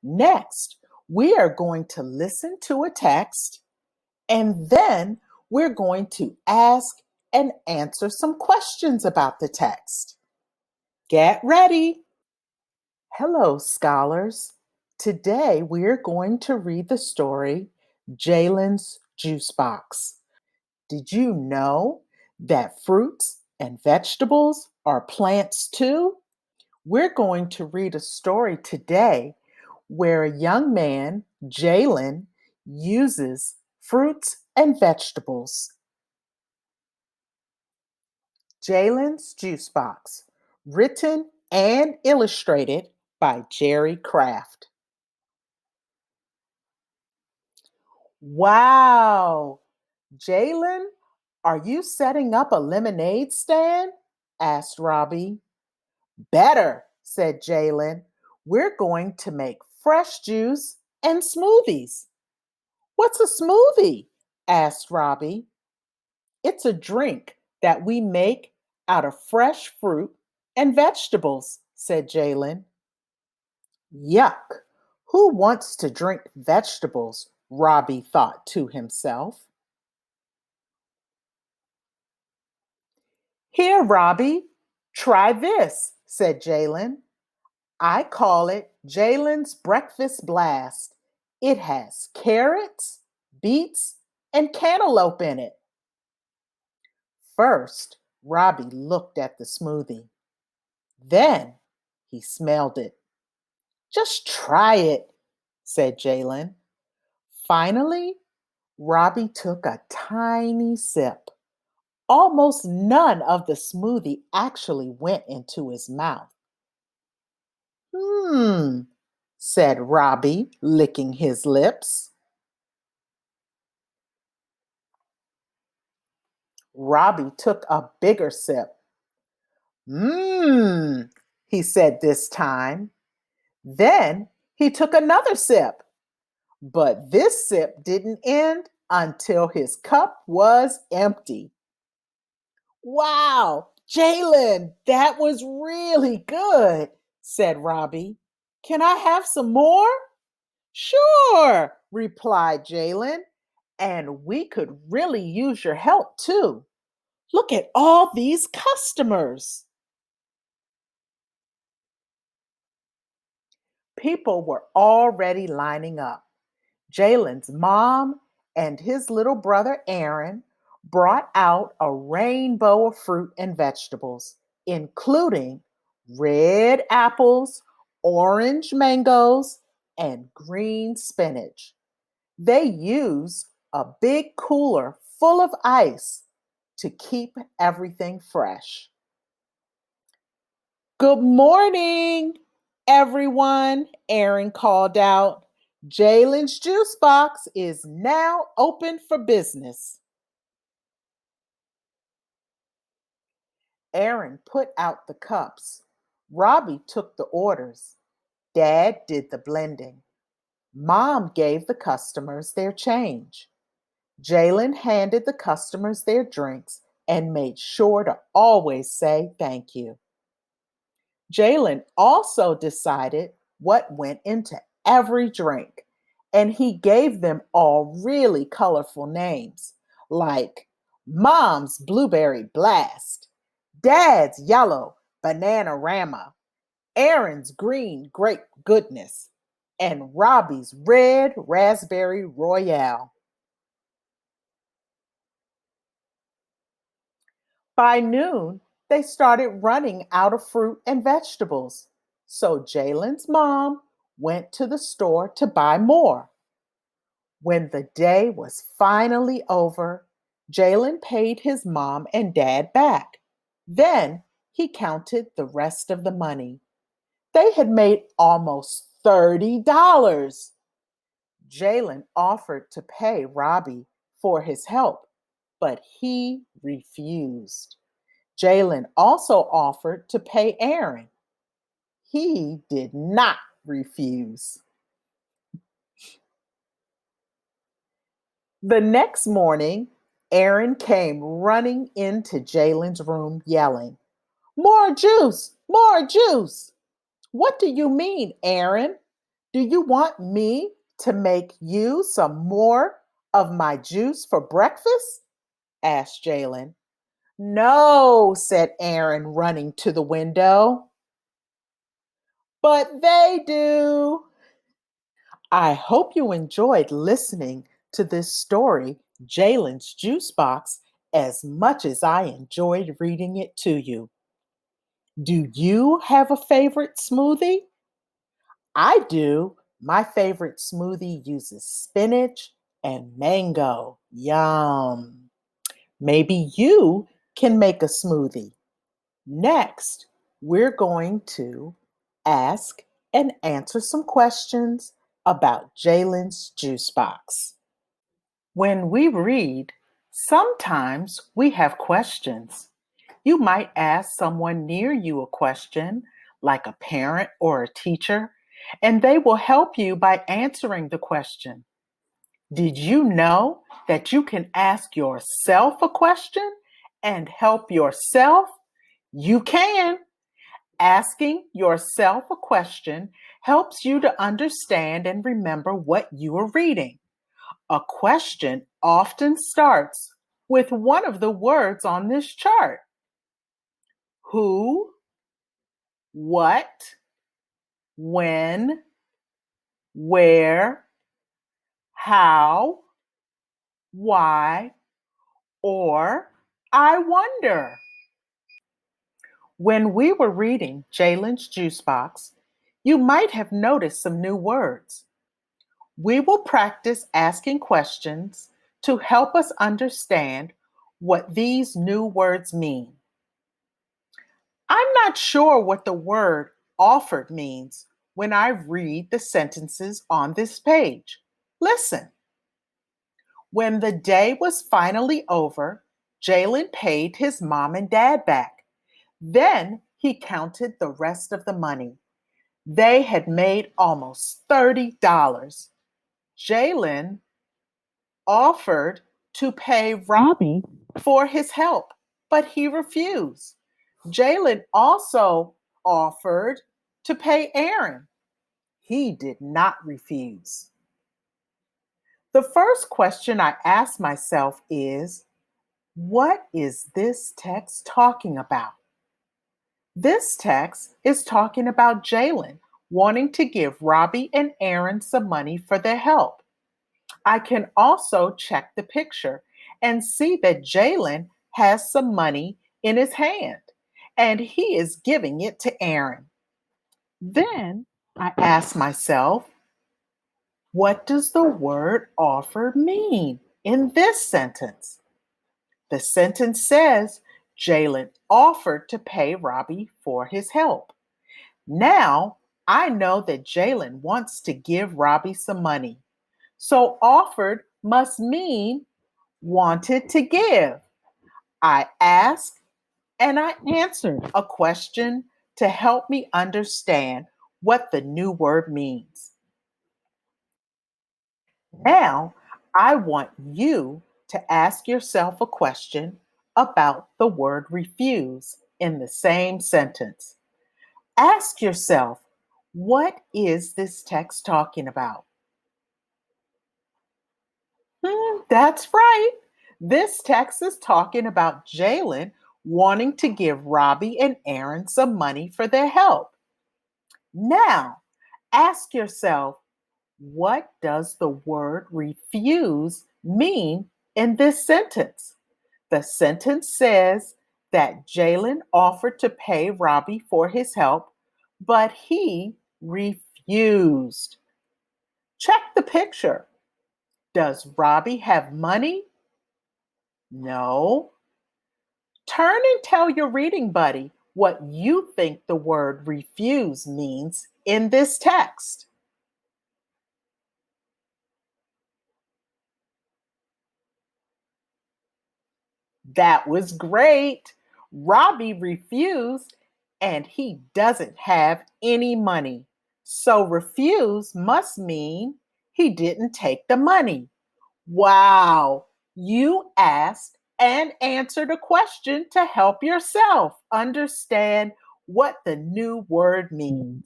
Next, we are going to listen to a text and then we're going to ask and answer some questions about the text. Get ready. Hello, scholars. Today we're going to read the story Jaylen's Juice Box. Did you know that fruits and vegetables are plants too? We're going to read a story today where a young man, Jaylen, uses fruits and vegetables. Jaylen's Juice Box, written and illustrated by Jerry Craft. Wow! Jaylen, are you setting up a lemonade stand? Asked Robbie. Better, said Jaylen. We're going to make fresh juice and smoothies. What's a smoothie? Asked Robbie. It's a drink that we make out of fresh fruit and vegetables, said Jaylen. Yuck! Who wants to drink vegetables? Robbie thought to himself. Here, Robbie, try this, said Jaylen. I call it Jaylen's Breakfast Blast. It has carrots, beets, and cantaloupe in it. First, Robbie looked at the smoothie. Then he smelled it. Just try it, said Jaylen. Finally, Robbie took a tiny sip. Almost none of the smoothie actually went into his mouth. Hmm, said Robbie, licking his lips. Robbie took a bigger sip. Mmm, he said this time. Then he took another sip. But this sip didn't end until his cup was empty. Wow, Jaylen, that was really good, said Robbie. Can I have some more? Sure, replied Jaylen. And we could really use your help too. Look at all these customers. People were already lining up. Jaylen's mom and his little brother Aaron brought out a rainbow of fruit and vegetables, including red apples, orange mangoes, and green spinach. They used a big cooler full of ice to keep everything fresh. Good morning, everyone, Aaron called out. Jaylen's juice box is now open for business. Aaron put out the cups. Robbie took the orders. Dad did the blending. Mom gave the customers their change. Jaylen handed the customers their drinks and made sure to always say thank you. Jaylen also decided what went into every drink, and he gave them all really colorful names like Mom's Blueberry Blast, Dad's Yellow Bananarama, Aaron's Green Grape Goodness, and Robbie's Red Raspberry Royale. By noon, they started running out of fruit and vegetables. So Jaylen's mom went to the store to buy more. When the day was finally over, Jaylen paid his mom and dad back. Then he counted the rest of the money. They had made almost $30. Jaylen offered to pay Robbie for his help, but he refused. Jaylen also offered to pay Aaron. He did not refuse. The next morning, Aaron came running into Jaylen's room yelling, More juice! More juice! What do you mean, Aaron? Do you want me to make you some more of my juice for breakfast? Asked Jaylen. No, said Aaron, running to the window. But they do. I hope you enjoyed listening to this story, Jaylen's Juice Box, as much as I enjoyed reading it to you. Do you have a favorite smoothie? I do. My favorite smoothie uses spinach and mango. Yum. Maybe you can make a smoothie. Next, we're going to ask and answer some questions about Jaylen's juice box. When we read, sometimes we have questions. You might ask someone near you a question, like a parent or a teacher, and they will help you by answering the question. Did you know that you can ask yourself a question and help yourself? You can. Asking yourself a question helps you to understand and remember what you are reading. A question often starts with one of the words on this chart: who, what, when, where, how, why, or I wonder. When we were reading Jaylen's Juice Box, you might have noticed some new words. We will practice asking questions to help us understand what these new words mean. I'm not sure what the word offered means when I read the sentences on this page. Listen. When the day was finally over, Jaylen paid his mom and dad back. Then he counted the rest of the money. They had made almost $30. Jaylen offered to pay Robbie for his help, but he refused. Jaylen also offered to pay Aaron. He did not refuse. The first question I ask myself is, what is this text talking about? This text is talking about Jaylen wanting to give Robbie and Aaron some money for their help. I can also check the picture and see that Jaylen has some money in his hand and he is giving it to Aaron. Then I ask myself, what does the word offer mean in this sentence? The sentence says Jaylen offered to pay Robbie for his help. Now I know that Jaylen wants to give Robbie some money. So offered must mean wanted to give. I asked and I answered a question to help me understand what the new word means. Now, I want you to ask yourself a question about the word refuse in the same sentence. Ask yourself, what is this text talking about? That's right. This text is talking about Jaylen wanting to give Robbie and Aaron some money for their help. Now, ask yourself, what does the word refuse mean in this sentence? The sentence says that Jaylen offered to pay Robbie for his help, but he refused. Check the picture. Does Robbie have money? No. Turn and tell your reading buddy what you think the word refuse means in this text. That was great. Robbie refused and he doesn't have any money. So refuse must mean he didn't take the money. Wow, you asked and answered a question to help yourself understand what the new word means.